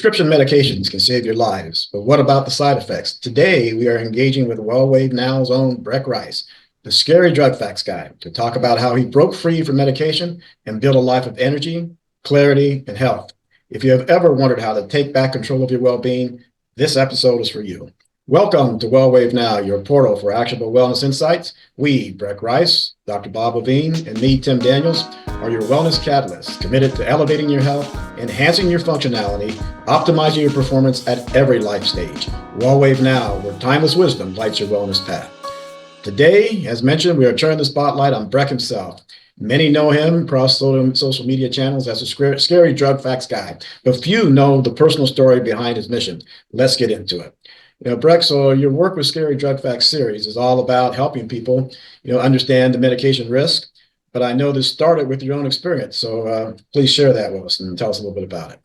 Prescription medications can save your lives, but what about the side effects? Today, we are engaging with WellWaveNOW's own Breck Rice, the scary drug facts guy, to talk about how he broke free from medication and built a life of energy, clarity, and health. If you have ever wondered how to take back control of your well-being, this episode is for you. Welcome to WellWaveNOW, your portal for actionable wellness insights. We, Breck Rice, Dr. Bob Levine, and me, Tim Daniels, are your wellness catalysts, committed to elevating your health, enhancing your functionality, optimizing your performance at every life stage. WellWaveNOW, where timeless wisdom lights your wellness path. Today, as mentioned, we are turning the spotlight on Breck himself. Many know him across social media channels as a scary drug facts guy, but few know the personal story behind his mission. Let's get into it. Breck, so your work with Scary Drug Facts series is all about helping people, understand the medication risk. But I know this started with your own experience. So please share that with us and tell us a little bit about it.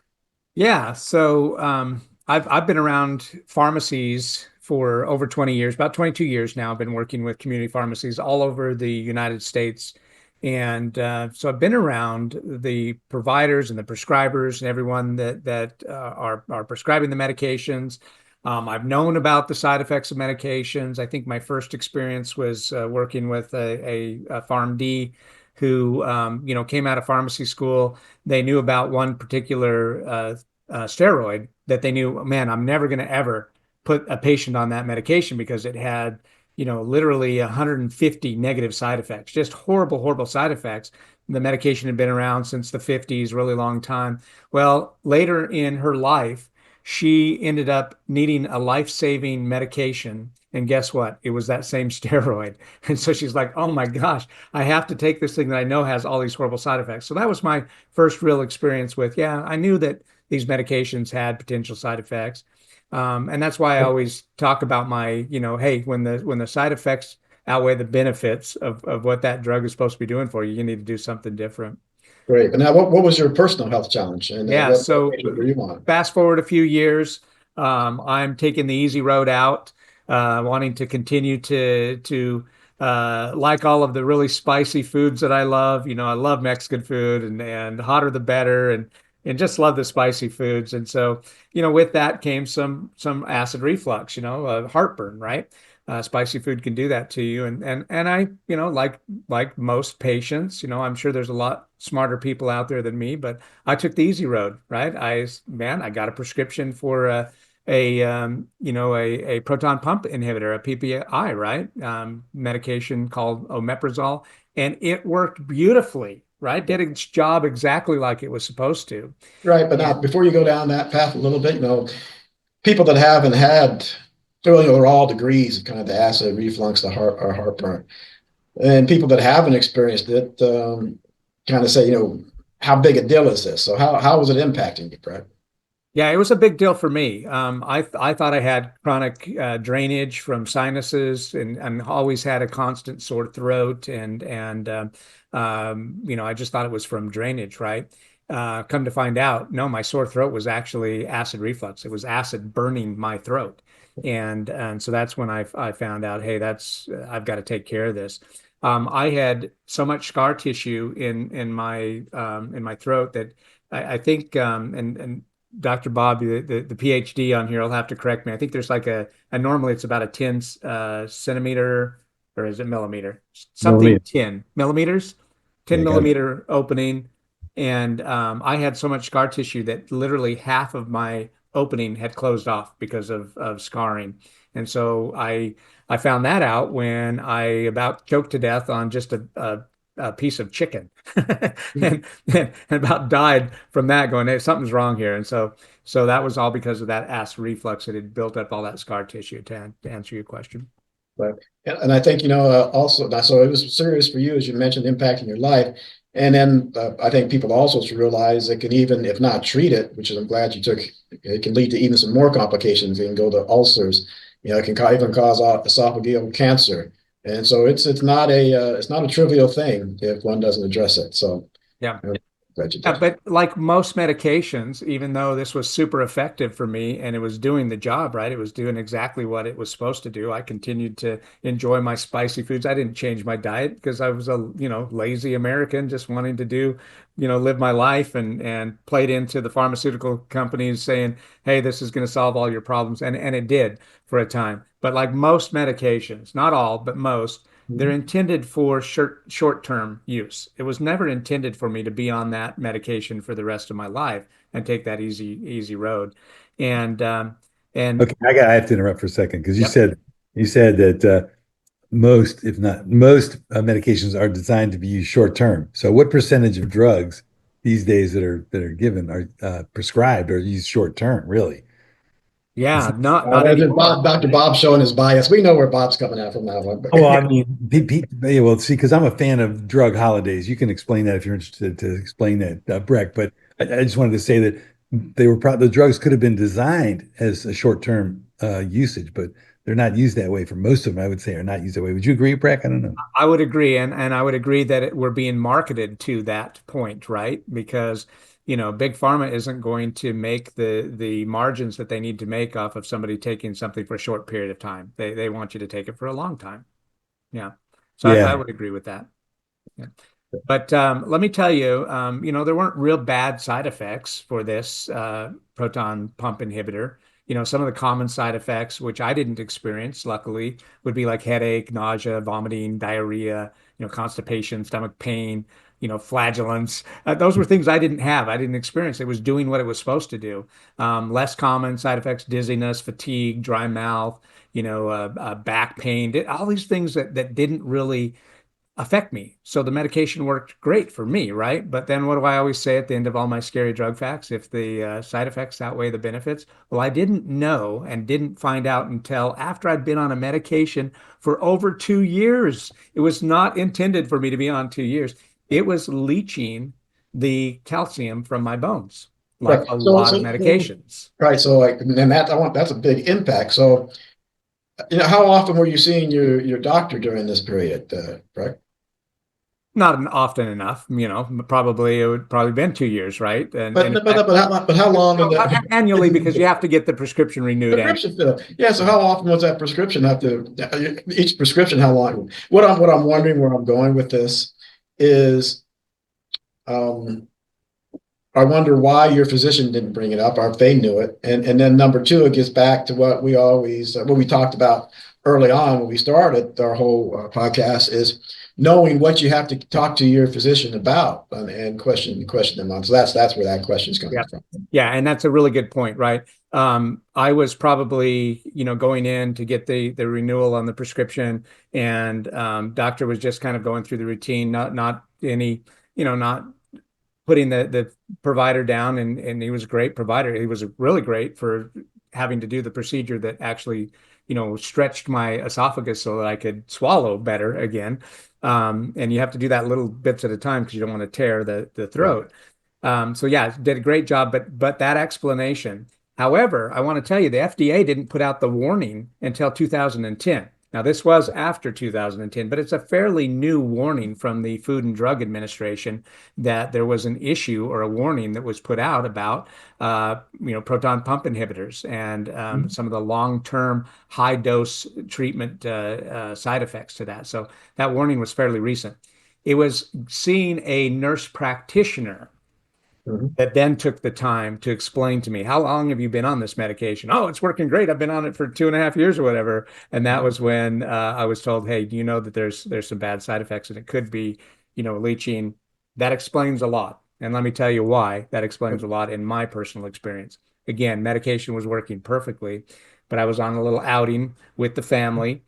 Yeah, so I've been around pharmacies for over 20 years, about 22 years now. I've been working with community pharmacies all over the United States. And so I've been around the providers and the prescribers and everyone that are prescribing the medications. I've known about the side effects of medications. I think my first experience was working with a PharmD who, came out of pharmacy school. They knew about one particular steroid that they knew, man, I'm never going to ever put a patient on that medication because it had, literally 150 negative side effects, just horrible, horrible side effects. The medication had been around since the 50s, really long time. Well, later in her life, she ended up needing a life-saving medication. And guess what? It was that same steroid. And so she's like, oh my gosh, I have to take this thing that I know has all these horrible side effects. So that was my first real experience with, yeah, I knew that these medications had potential side effects. And that's why I always talk about my, hey, when the side effects outweigh the benefits of what that drug is supposed to be doing for you, you need to do something different. Great. But now, what was your personal health challenge and Yeah, what so medication were you on? fast forward a few years, I'm taking the easy road out, wanting to continue to like all of the really spicy foods that I love. I love Mexican food and hotter the better and just love the spicy foods. And so, with that came some acid reflux, heartburn, right? Spicy food can do that to you. And I, like most patients, I'm sure there's a lot smarter people out there than me, but I took the easy road, right? I got a prescription for a proton pump inhibitor, a PPI, right? Medication called omeprazole, and it worked beautifully, right? Did its job exactly like it was supposed to. Right. But now, And before you go down that path a little bit, people that haven't had, well, they're all degrees of kind of the acid reflux, the heartburn. And people that haven't experienced it kind of say, how big a deal is this? So how was it impacting you, Brett? Yeah, it was a big deal for me. I thought I had chronic drainage from sinuses and always had a constant sore throat and I just thought it was from drainage, right? Come to find out, no, my sore throat was actually acid reflux. It was acid burning my throat, and so that's when I found out, hey, I've got to take care of this. I had so much scar tissue in my throat that I think and Dr. Bob, the PhD on here, will have to correct me. I think there's like a normally it's about a 10 centimeter, or is it millimeter? Something Millimeter. 10 millimeters, 10 Yeah, got it. millimeter opening. And I had so much scar tissue that literally half of my opening had closed off because of scarring. And so I found that out when I about choked to death on just a piece of chicken and about died from that going, hey, something's wrong here. And so that was all because of that acid reflux that had built up all that scar tissue to answer your question. But and I think also so it was serious for you, as you mentioned, impacting your life. And then I think people also should realize it can, even if not treat it, which is I'm glad you took, it can lead to even some more complications. It can go to ulcers. It can even cause esophageal cancer. And so it's not a trivial thing if one doesn't address it. So Yeah. Yeah, but like most medications, even though this was super effective for me and it was doing the job, right? It was doing exactly what it was supposed to do. I continued to enjoy my spicy foods. I didn't change my diet because I was a, lazy American just wanting to do, live my life and played into the pharmaceutical companies saying, "Hey, this is going to solve all your problems." And it did for a time. But like most medications, not all, but most, they're Mhm. intended for short-term use. It was never intended for me to be on that medication for the rest of my life and take that easy road. And and Okay, I have to interrupt for a second because yep. you said that most, if not most, medications are designed to be used short term. So, what percentage of drugs these days that are given are prescribed or used short term? Really? It's, Yeah, not There's anymore. Dr. Bob showing his bias. We know where Bob's coming out from that one. But well, I mean, yeah, well, see, because I'm a fan of drug holidays. You can explain that if you're interested to explain that, Breck. But I just wanted to say that the drugs could have been designed as a short term usage, but they're not used that way for most of them. I would say are not used that way. Would you agree, Breck? I don't know. I would agree, and I would agree that we're being marketed to that point, right? Because, big pharma isn't going to make the margins that they need to make off of somebody taking something for a short period of time. They want you to take it for a long time. Yeah. So I Yeah. would agree with that. Yeah. But let me tell you, there weren't real bad side effects for this proton pump inhibitor. Some of the common side effects, which I didn't experience, luckily, would be like headache, nausea, vomiting, diarrhea, constipation, stomach pain, flatulence. Those were things I didn't have. I didn't experience. It was doing what it was supposed to do. Less common side effects, dizziness, fatigue, dry mouth, back pain, all these things that didn't really affect me. So the medication worked great for me, right? But then what do I always say at the end of all my scary drug facts? If the side effects outweigh the benefits, well, I didn't know and didn't find out until after I'd been on a medication for over 2 years. It was not intended for me to be on 2 years. It was leaching the calcium from my bones, like right. a lot of So medications. right. So like, and that's a big impact. So, how often were you seeing your doctor during this period, right? Not often enough, probably it would probably been 2 years, right? And in fact, But how long in the annually because you have to get the prescription renewed annually. prescription fill? Yeah. So Yeah. how often was that prescription have to each prescription? How long? What I'm wondering where I'm going with this is, um, I wonder why your physician didn't bring it up, or if they knew it. And then number two, it gets back to what we talked about early on when we started our whole podcast is knowing what you have to talk to your physician about and question them on. So that's where that question is Yeah. coming from. Yeah, and that's a really good point, right? I was probably, going in to get the renewal on the prescription, and doctor was just kind of going through the routine, not any, not putting the provider down, and he was a great provider. He was really great for having to do the procedure that actually, stretched my esophagus so that I could swallow better again. And you have to do that little bits at a time because you don't want to tear the Right. throat. So yeah, did a great job, but that explanation. However, I want to tell you the FDA didn't put out the warning until 2010. Now, this was after 2010, but it's a fairly new warning from the Food and Drug Administration that there was an issue or a warning that was put out about, proton pump inhibitors and Mhm. some of the long-term high dose treatment side effects to that. So that warning was fairly recent. It was seeing a nurse practitioner Mhm. that then took the time to explain to me, how long have you been on this medication? Oh, it's working great. I've been on it for 2.5 years or whatever. And that was when I was told, hey, do you know that there's some bad side effects and it could be, leaching. That explains a lot. And let me tell you why that explains a lot in my personal experience. Again, medication was working perfectly, but I was on a little outing with the family.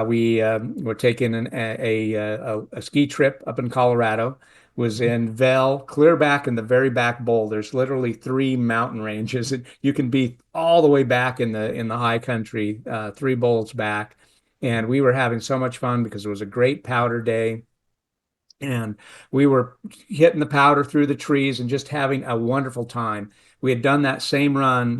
We were taking a ski trip up in Colorado, was in Vel, clear back in the very back bowl. There's literally three mountain ranges. You can be all the way back in the high country, three bowls back. And we were having so much fun because it was a great powder day. And we were hitting the powder through the trees and just having a wonderful time. We had done that same run,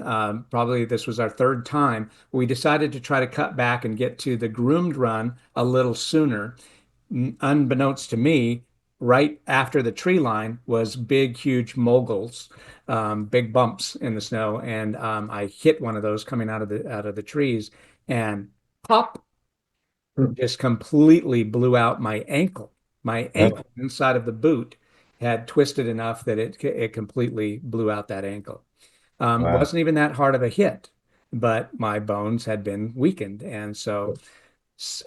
probably this was our third time. We decided to try to cut back and get to the groomed run a little sooner. Unbeknownst to me, right after the tree line was big, huge moguls, big bumps in the snow, and I hit one of those coming out of the trees, and pop, just completely blew out my ankle. My ankle inside of the boot had twisted enough that it completely blew out that ankle. Wow. Wasn't even that hard of a hit, but my bones had been weakened, and so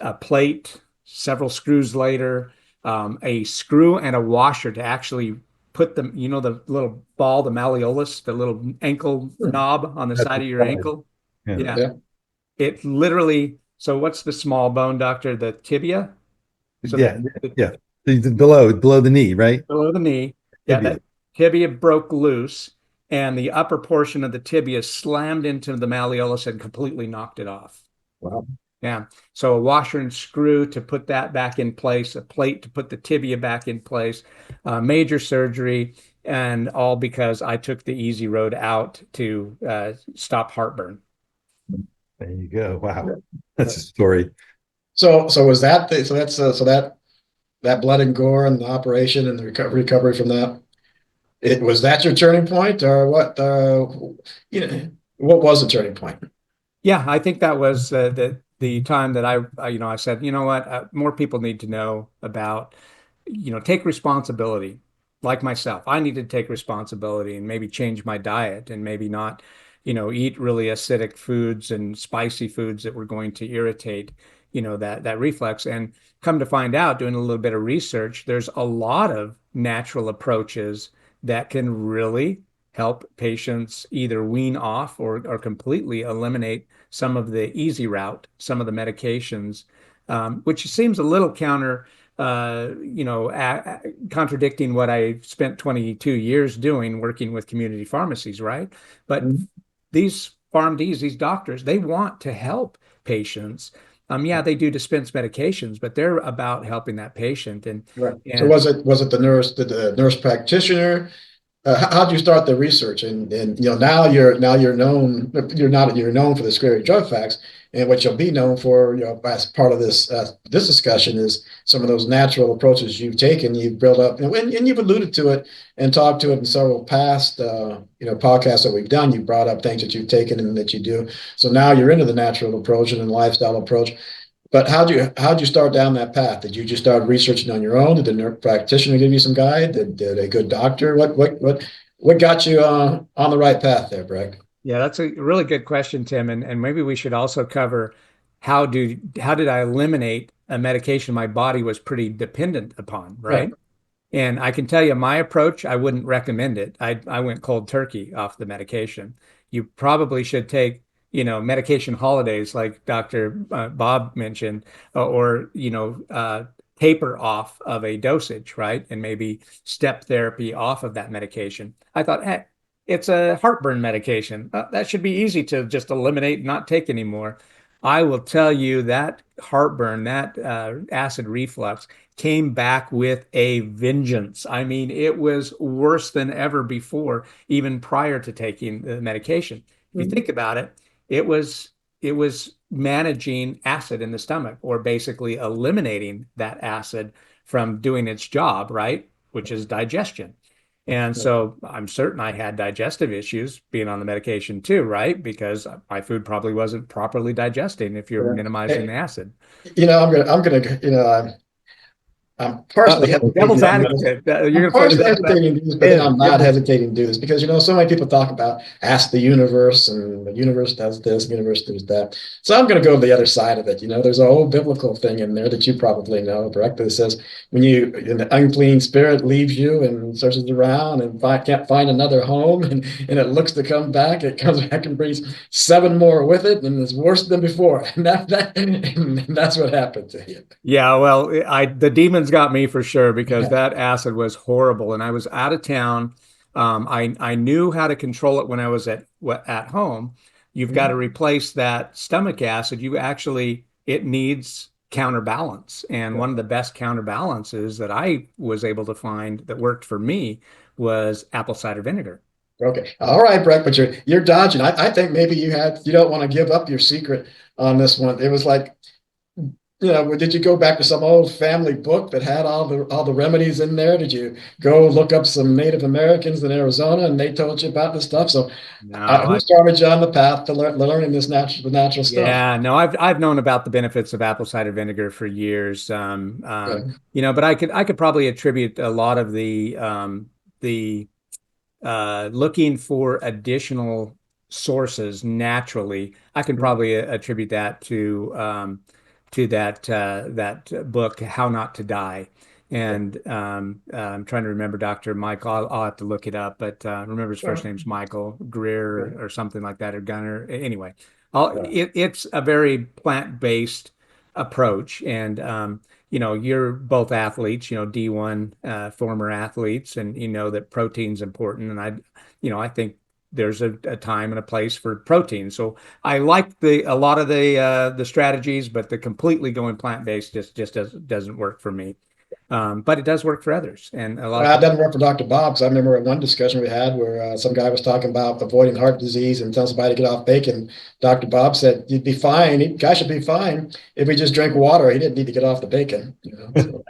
a plate, several screws later, a screw and a washer to actually put them, the little ball, the malleolus, the little ankle knob on the That's side of your right. ankle. Yeah. Yeah. Yeah. It literally, so what's the small bone, doctor? The tibia? So Yeah. Yeah. Below the knee, right? below the knee. Yeah, Tibia. that tibia broke loose, and the upper portion of the tibia slammed into the malleolus and completely knocked it off. Wow. Yeah. So a washer and screw to put that back in place, a plate to put the tibia back in place, major surgery, and all because I took the easy road out to stop heartburn. There you go. Wow. Yeah. That's a story. So was that the, so that's so that blood and gore and the operation and the recovery from that, it was that your turning point, or what? What was the turning point? Yeah, I think that was the time that I said, you know what, more people need to know about, take responsibility. Like myself, I need to take responsibility and maybe change my diet and maybe not, eat really acidic foods and spicy foods that were going to irritate, that reflux. And come to find out, doing a little bit of research, there's a lot of natural approaches that can really help patients either wean off or completely eliminate some of the easy route, some of the medications, which seems a little contradicting what I spent 22 years doing, working with community pharmacies, right? But Mhm. these PharmDs, these doctors, they want to help patients. Yeah, they do dispense medications, but they're about helping that patient. Right. So And was it the nurse practitioner? How'd you start the research? And now you're known, you're known for the scary drug facts, and what you'll be known for, as part of this discussion, is some of those natural approaches you've taken, you've built up, and you've alluded to it and talked to it in several past podcasts that we've done. You brought up things that you've taken and that you do. So now you're into the natural approach and the lifestyle approach. But how'd you start down that path? Did you just start researching on your own? Did the nurse practitioner give you some guide? Did a good doctor? What got you on the right path there, Breck? yeah, that's a really good question, Tim. And maybe we should also cover how did I eliminate a medication my body was pretty dependent upon, Right. right? And I can tell you my approach, I wouldn't recommend it. I went cold turkey off the medication. You probably should take, medication holidays like Dr. Bob mentioned, or, taper off of a dosage, right? And maybe step therapy off of that medication. I thought, hey, it's a heartburn medication. That should be easy to just eliminate and not take anymore. I will tell you that heartburn, that acid reflux came back with a vengeance. I mean, it was worse than ever before, even prior to taking the medication. If you Mhm. think about it, it was managing acid in the stomach, or basically eliminating that acid from doing its job, right? Which is digestion. And so I'm certain I had digestive issues being on the medication too, right? Because my food probably wasn't properly digesting if you're Yeah. minimizing the Hey, acid. I'm partially Uh-oh, devil's hesitating to do this. advocate. You're I'm going to throw the partially devil back hesitating to do this, but then in. I'm not hesitating to do this because so many people talk about ask the universe, and the universe does this, the universe does that. So I'm going to go to the other side of it. There's a whole biblical thing in there that you probably know, correct? That says when an unclean spirit leaves you and searches around and can't find another home, and it looks to come back, it comes back and brings seven more with it, and it's worse than before. And that's what happened to you. Yeah, well, the demons got me for sure because that acid was horrible, and I was out of town. I knew how to control it when I was at home. You've got to replace that stomach acid. It needs counterbalance, and one of the best counterbalances that I was able to find that worked for me was apple cider vinegar. Okay. All right, Breck, but you're dodging. I think maybe you don't want to give up your secret on this one. It was like did you go back to some old family book that had all the remedies in there? Did you go look up some Native Americans in Arizona and they told you about this stuff? So No, who started you on the path to learning this natural stuff? yeah, no, I've known about the benefits of apple cider vinegar for years. Okay. But I could probably attribute a lot of the looking for additional sources naturally. I can probably attribute that to that book, How Not to Die. And I'm trying to remember Dr. Michael. I'll have to look it up, but remember his first Sure. name's Michael Greer or something like that, or Gunner. Anyway, Yeah. it's a very plant-based approach, and you're both athletes, D1 former athletes, and you know that protein's important. And I think there's a time and a place for protein. So I like a lot of the strategies, but the completely going plant-based just doesn't work for me. But it does work for others, and a lot of Well, that people. doesn't work for Dr. Bob because I remember one discussion we had where some guy was talking about avoiding heart disease and telling somebody to get off bacon. Dr. Bob said you'd be fine. Guy should be fine if he just drank water. He didn't need to get off the bacon. So.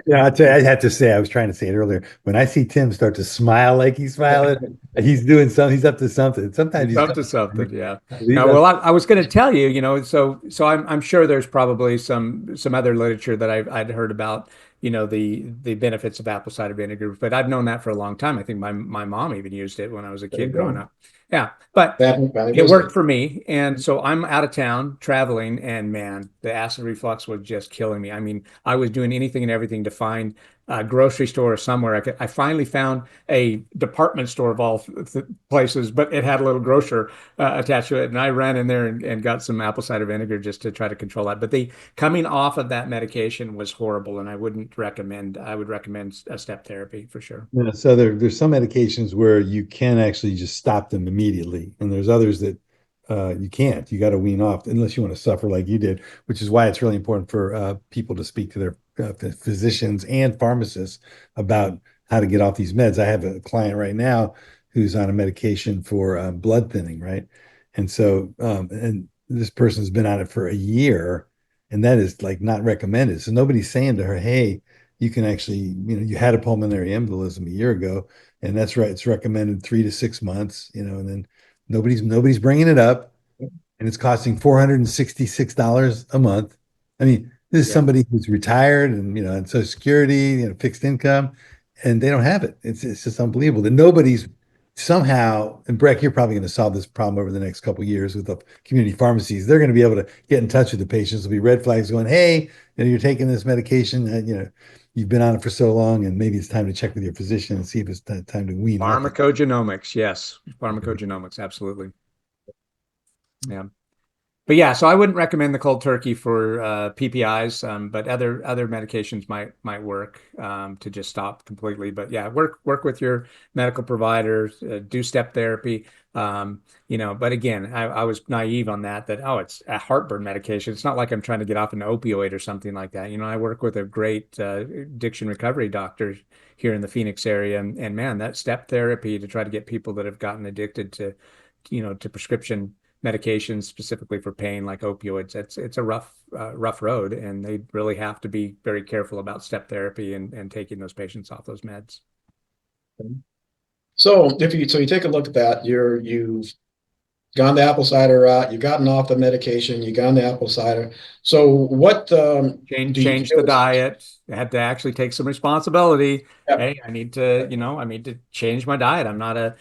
Yeah, I'll tell you, I had to say, I was trying to say it earlier. When I see Tim start to smile like he's smiling, he's doing something, he's up to something. Sometimes It's he's up to something, yeah. leave Now, us. well, I was going to tell you, so I'm sure there's probably some other literature that I'd heard about, the benefits of apple cider vinegar, but I've known that for a long time. I think my mom even used it when I was a There you kid growing go. up. Yeah, but Family it worked wisdom. for me, and so I'm out of town traveling, and man, the acid reflux was just killing me. I mean, I was doing anything and everything to find a grocery store or somewhere. I finally found a department store of all places, but it had a little grocer attached to it. And I ran in there and got some apple cider vinegar just to try to control that. But the coming off of that medication was horrible, and I would recommend a step therapy for sure. Yeah, so there's some medications where you can actually just stop them immediately, and there's others that you can't. You got to wean off unless you want to suffer like you did, which is why it's really important for people to speak to their physicians and pharmacists about how to get off these meds. I have a client right now who's on a medication for blood thinning, right? And this person's been on it for a year, and that is like not recommended. So nobody's saying to her, "Hey, you can actually, you had a pulmonary embolism a year ago, and that's right. It's recommended 3 to 6 months, and then nobody's bringing it up, and it's costing $466 a month. I mean, this is Yeah. somebody who's retired and and Social Security, fixed income, and they don't have it. It's just unbelievable that nobody's somehow. And Breck, you're probably going to solve this problem over the next couple of years with the community pharmacies. They're going to be able to get in touch with the patients. There'll be red flags going, "Hey, you're taking this medication, you've been on it for so long, and maybe it's time to check with your physician and see if it's time to wean off it." Pharmacogenomics, yes. Pharmacogenomics, absolutely. Yeah. But yeah, so I wouldn't recommend the cold turkey for PPIs, but other medications might work to just stop completely. But yeah, work with your medical provider, do step therapy. But again, I was naive on that oh, it's a heartburn medication. It's not like I'm trying to get off an opioid or something like that. I work with a great addiction recovery doctor here in the Phoenix area, and man, that step therapy to try to get people that have gotten addicted to prescription medications specifically for pain like opioids, it's a rough road, and they really have to be very careful about step therapy and taking those patients off those meds. So you take a look at that, you've gone the apple cider route, you've gotten off the medication, you've gone the apple cider. So what do you Change the feel is, diet. I had to actually take some responsibility. yeah, Hey, I need to change my diet. I'm not a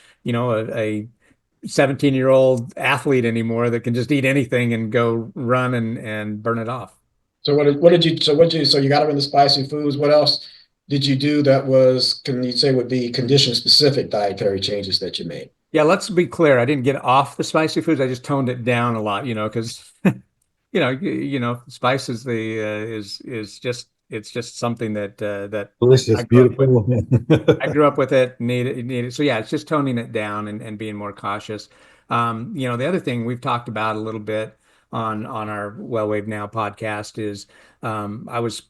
17-year-old athlete anymore that can just eat anything and go run and burn it off. so so you got rid of the spicy foods. What else did you do that can you say would be condition specific dietary changes that you made? Yeah, let's be clear. I didn't get off the spicy foods. I just toned it down a lot, because spice is the is just it's just something that I Delicious, grew up with. beautiful. I grew up with it, need it. So yeah, it's just toning it down and being more cautious. The other thing we've talked about a little bit on our WellWaveNOW podcast is I was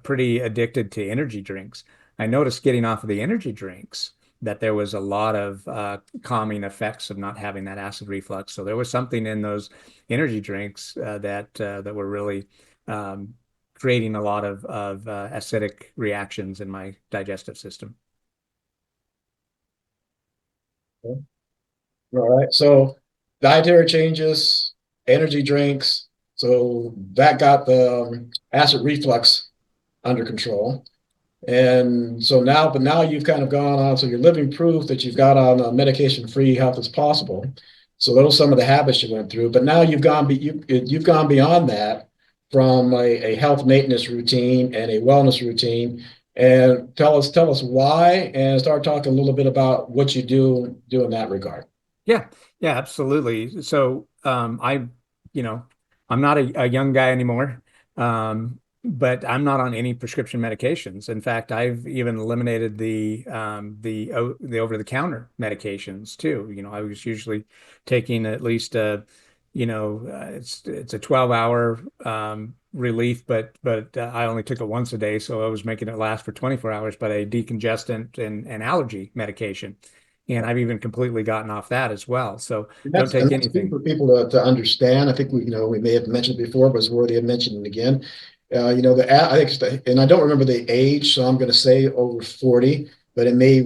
pretty addicted to energy drinks. I noticed getting off of the energy drinks that there was a lot of calming effects of not having that acid reflux. So there was something in those energy drinks that were really creating a lot of acidic reactions in my digestive system. All right. So dietary changes, energy drinks. So that got the acid reflux under control. And so now, but now you've kind of gone on, so you're living proof that you've got on a medication-free health as possible. So those are some of the habits you went through, but now you've gone beyond that from a health maintenance routine and a wellness routine. And tell us why, and start talking a little bit about what you do in that regard. Yeah, yeah, absolutely. So you know, I'm not a young guy anymore, but I'm not on any prescription medications. In fact, I've even eliminated the over-the-counter medications too. I was usually taking at least it's a 12-hour relief, but I only took it once a day, so I was making it last for 24 hours. But a decongestant and allergy medication. And I've even completely gotten off that as well. So don't take And that's key anything. for people to understand. I think we may have mentioned it before, but it's worthy of mentioning again. I think, and I don't remember the age, so I'm going to say over 40, but it may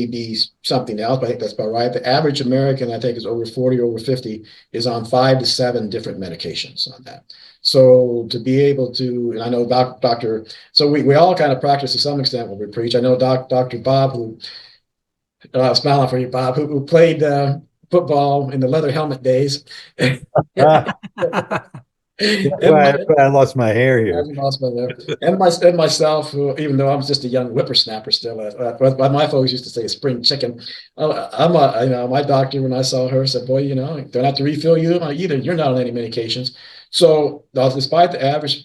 be something else. But I think that's about right. The average American, I think, is over 40, over 50, is on 5 to 7 different medications on that. So to be able to, and I know Doctor, so we all kind of practice to some extent what we preach. I know Dr. Bob, who smiling for you, Bob, who played football in the leather helmet days. And my, That's why I lost my hair here. and myself, who, even though I'm just a young whippersnapper still, what my folks used to say, spring chicken. My doctor, when I saw her, said, "Boy, don't have to refill you either. You're not on any medications." So, despite the average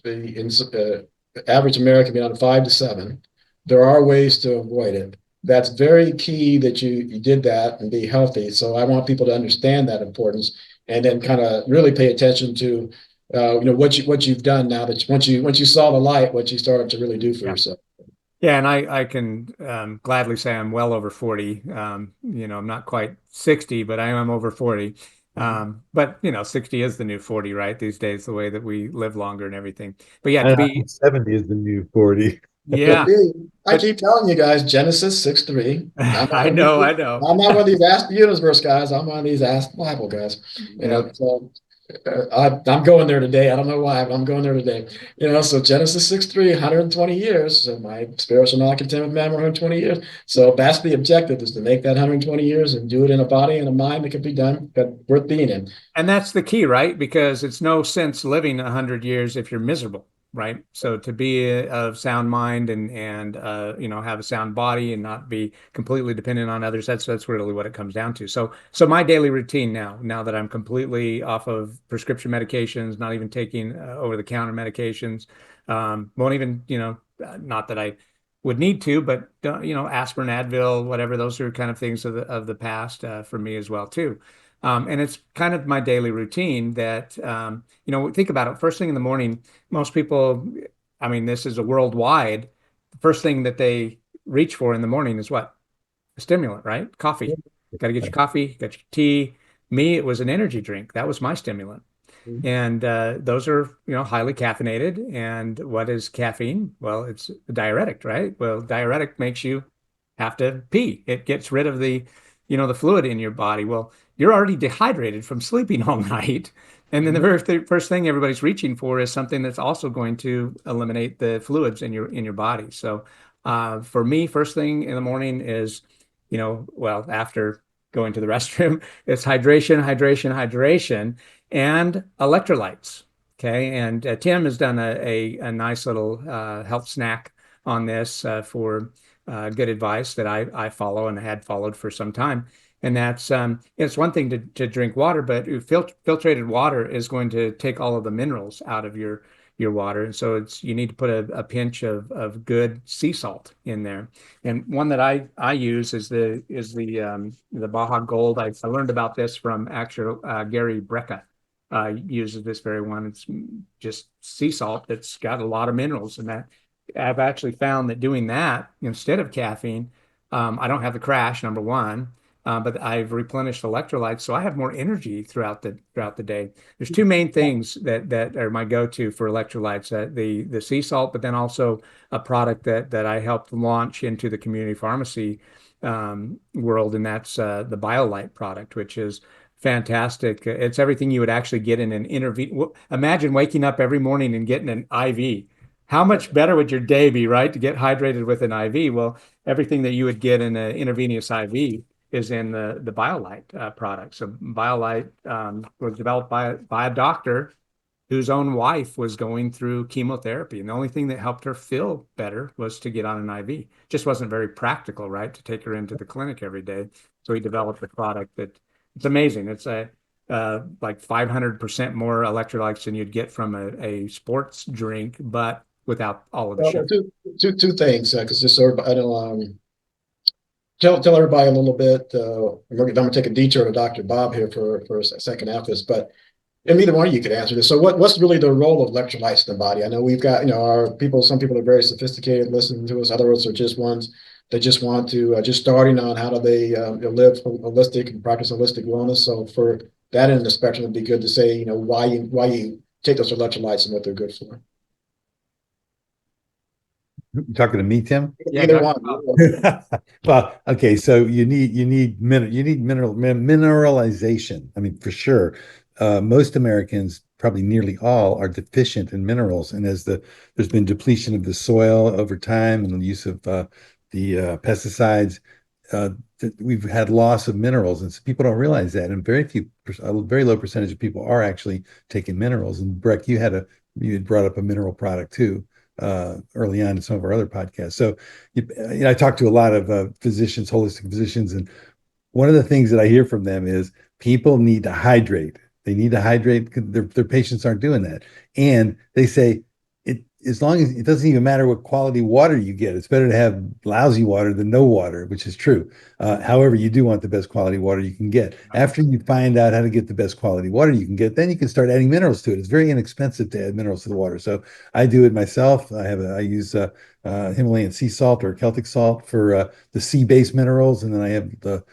American being on 5 to 7, there are ways to avoid it. That's very key that you did that and be healthy. So I want people to understand that importance, and then kind of really pay attention to what you've done now, that once you saw the light, what you started to really do for Yeah. yourself. Yeah, and I can gladly say I'm well over 40. I'm not quite 60, but I am over 40. But 60 is the new 40, right? These days, the way that we live longer and everything. But yeah, I to know, be 70 is the new 40. Could yeah, be. I but keep telling you guys, Genesis 6:3. I know, I know. I'm not one of these Ask the Universe guys. I'm one of these Ask the Bible guys. Yeah. So I'm going there today. I don't know why, but I'm going there today. So Genesis 6:3, 120 years. So my spirit shall not contend with man 120 years. So that's the objective, is to make that 120 years and do it in a body and a mind that can be done, but worth being in. And that's the key, right? Because it's no sense living 100 years if you're miserable, right? So to be of sound mind and have a sound body and not be completely dependent on others, that's really what it comes down to. So my daily routine now that I'm completely off of prescription medications, not even taking over-the-counter medications, won't even, not that I would need to, but aspirin, Advil, whatever, those are kind of things of the past for me as well too. And it's kind of my daily routine that, think about it. First thing in the morning, most people, I mean, this is a worldwide, the first thing that they reach for in the morning is what? A stimulant, right? Coffee. Got to get your coffee, got your tea. Me, it was an energy drink. That was my stimulant. And those are, highly caffeinated. And what is caffeine? Well, it's a diuretic, right? Well, diuretic makes you have to pee. It gets rid of the fluid in your body. Well, you're already dehydrated from sleeping all night. And then the very first thing everybody's reaching for is something that's also going to eliminate the fluids in your body. So for me, first thing in the morning is, after going to the restroom, it's hydration, hydration, hydration, and electrolytes. Okay. And Tim has done a nice little health snack on this for good advice that I follow and had followed for some time. And that's it's one thing to drink water, but filtrated water is going to take all of the minerals out of your water. And so you need to put a pinch of good sea salt in there. And one that I use is the Baja Gold. I learned about this from actual Gary Brecka. Uses this very one. It's just sea salt that's got a lot of minerals, and that I've actually found that doing that instead of caffeine I don't have the crash, number one, but I've replenished electrolytes, so I have more energy throughout the day. There's two main things that are my go-to for electrolytes: the sea salt, but then also a product that I helped launch into the community pharmacy world, and that's the BioLite product, which is fantastic. It's everything you would actually get in an intervene. Imagine waking up every morning and getting an IV. How much better would your day be, right? To get hydrated with an IV. Well, everything that you would get in an intravenous IV is in the BioLite product. So BioLite was developed by a doctor whose own wife was going through chemotherapy. And the only thing that helped her feel better was to get on an IV. Just wasn't very practical, right? To take her into the clinic every day. So he developed a product that it's amazing. It's like 500% more electrolytes than you'd get from a sports drink, but without all of the Well, sugar. two things, because just so I know, tell everybody a little bit. I'm going to take a detour to Dr. Bob here for a second after this, but and neither one of you could answer this. So what's really the role of electrolytes in the body? I know we've got, our people, some people are very sophisticated listening to us. Others are just ones that just want to, just starting on how do they live holistic and practice holistic wellness. So for that end of the spectrum, it'd be good to say, why you take those electrolytes and what they're good for. You talking to me, Tim? Yeah, Either Dr. one. Bob. Well, okay, so you need mineralization. I mean, for sure. Most Americans, probably nearly all, are deficient in minerals, and there's been depletion of the soil over time and the use of the pesticides, we've had loss of minerals, and so people don't realize that. And a very low percentage of people are actually taking minerals. And Breck, you had brought up a mineral product too early on in some of our other podcasts. So I talked to a lot of physicians, holistic physicians, and one of the things that I hear from them is people need to hydrate. They need to hydrate because their patients aren't doing that. And they say as long as it doesn't even matter what quality water you get, it's better to have lousy water than no water, which is true. However, you do want the best quality water you can get. After you find out how to get the best quality water you can get, then you can start adding minerals to it. It's very inexpensive to add minerals to the water. So I do it myself. I use Himalayan sea salt or Celtic salt for the sea-based minerals, and then I have the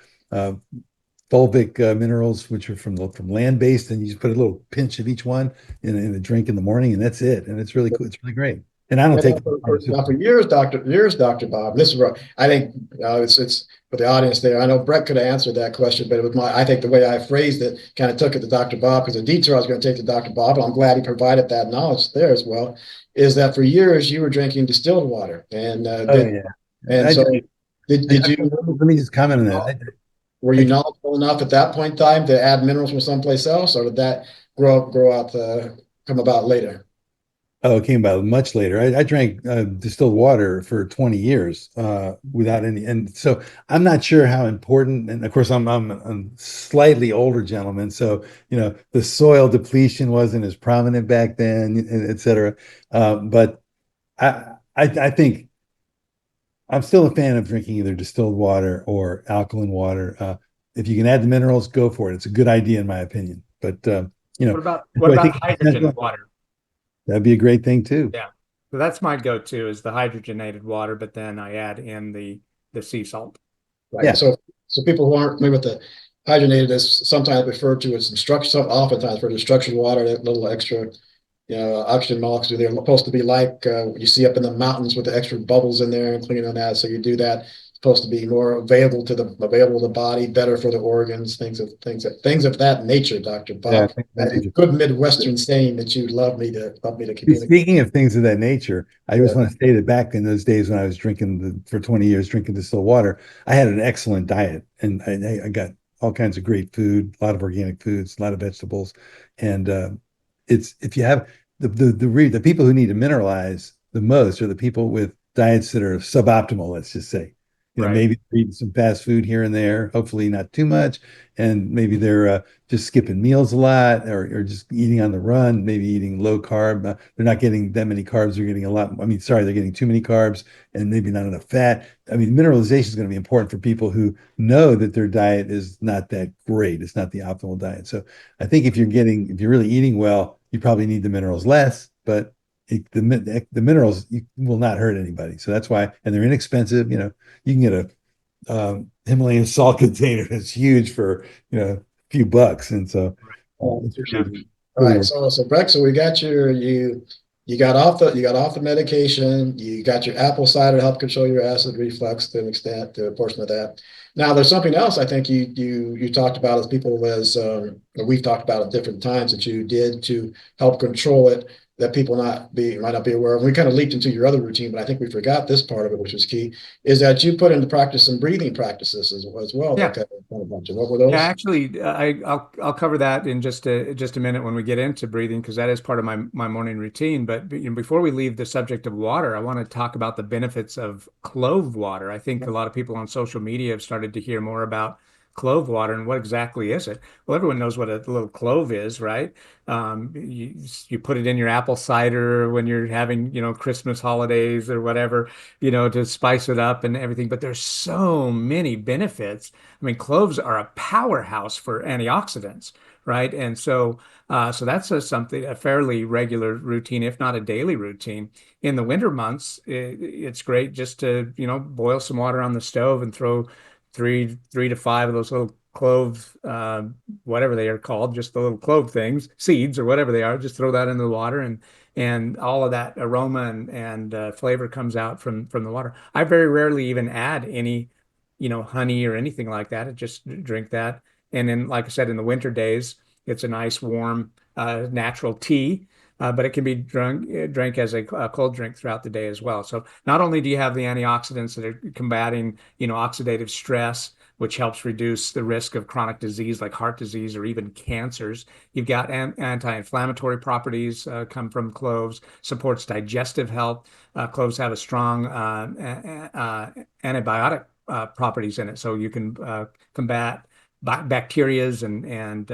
fulvic minerals, which are from land-based, and you just put a little pinch of each one in a drink in the morning, and that's it. And it's really cool. It's really great. And I don't take for years, Dr. Bob. And this is where I think it's for the audience there. I know Brett could have answered that question, but it was I think the way I phrased it kind of took it to Dr. Bob, because the detour I was going to take to Dr. Bob, and I'm glad he provided that knowledge there as well, is that for years you were drinking distilled water. And so did you let me just comment on that. were you knowledgeable enough at that point in time to add minerals from someplace else, or did that come about later? Oh, it came about much later. I drank distilled water for 20 years without any, and so I'm not sure how important. And of course, I'm a slightly older gentleman, so the soil depletion wasn't as prominent back then, et cetera. But I think I'm still a fan of drinking either distilled water or alkaline water. If you can add the minerals, go for it. It's a good idea in my opinion. But what about hydrogen water? That'd be a great thing too. Yeah. So that's my go-to is the hydrogenated water, but then I add in the sea salt. Right. Yeah. So people who aren't familiar with the hydrogenated is sometimes referred to as oftentimes referred to structured water, that little extra, oxygen molecules. They're supposed to be like you see up in the mountains with the extra bubbles in there and cleaning on that. So you do that. It's supposed to be more available to the body, better for the organs, things of that nature, Dr. Bob. That's a good Midwestern saying that you'd love me to communicate. Speaking of things of that nature, I just want to say that back in those days when I was drinking for 20 years, drinking distilled water, I had an excellent diet, and I got all kinds of great food, a lot of organic foods, a lot of vegetables, and if you have the people who need to mineralize the most are the people with diets that are suboptimal, let's just say. Right. Maybe they're eating some fast food here and there, hopefully not too much, and maybe they're just skipping meals a lot, or just eating on the run, maybe eating low carb. They're not getting that many carbs. They're getting they're getting too many carbs and maybe not enough fat. I mean, mineralization is going to be important for people who know that their diet is not that great. It's not the optimal diet. So I think if you're really eating well, you probably need the minerals less, but the minerals will not hurt anybody. So that's why, and they're inexpensive. You can get Himalayan salt container is huge for, a few bucks. And so it's Yeah. All right, so Breck, so we got you got off the medication, you got your apple cider to help control your acid reflux to an extent, to a portion of that. Now there's something else I think you talked about as people as we've talked about at different times that you did to help control it that people might not be aware of. We kind of leaped into your other routine, but I think we forgot this part of it, which was key, is that you put into practice some breathing practices as well. Yeah. That kind of bunch. What were those? Yeah, actually, I'll cover that in just a minute when we get into breathing, because that is part of my morning routine. But before we leave the subject of water, I want to talk about the benefits of clove water. I think a lot of people on social media have started to hear more about clove water and what exactly is it. Well, everyone knows what a little clove is, right? You put it in your apple cider when you're having, Christmas holidays or whatever, to spice it up and everything. But there's so many benefits. I mean, cloves are a powerhouse for antioxidants, right? And so that's a fairly regular routine, if not a daily routine. In the winter months, it's great just to, boil some water on the stove and throw three to five of those little clove, whatever they are called, just the little clove things, seeds or whatever they are. Just throw that in the water, and all of that aroma and flavor comes out from the water. I very rarely even add any honey or anything like that. I just drink that. And then, like I said, in the winter days, it's a nice warm, natural tea, but it can be drank as a cold drink throughout the day as well. So not only do you have the antioxidants that are combating, oxidative stress, which helps reduce the risk of chronic disease like heart disease or even cancers. You've got anti-inflammatory properties come from cloves, supports digestive health. Cloves have a strong antibiotic properties in it, so you can combat bacterias and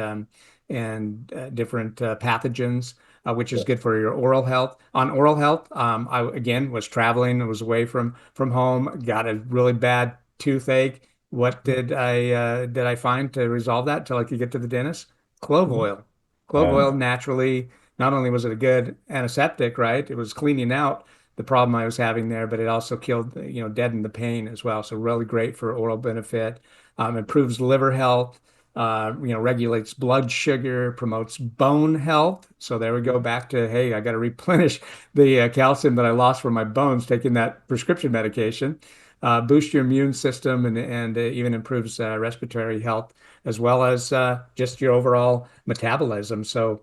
different pathogens, which is good for your oral health. On oral health, I again was traveling, was away from home, got a really bad toothache. What did I find to resolve that till I could get to the dentist? Clove oil. Clove oil naturally, not only was it a good antiseptic, right? It was cleaning out the problem I was having there, but it also killed, deadened the pain as well. So really great for oral benefit. Improves liver health, regulates blood sugar, promotes bone health. So there we go back to, hey, I got to replenish the calcium that I lost from my bones taking that prescription medication. Boost your immune system and even improves respiratory health as well as just your overall metabolism. So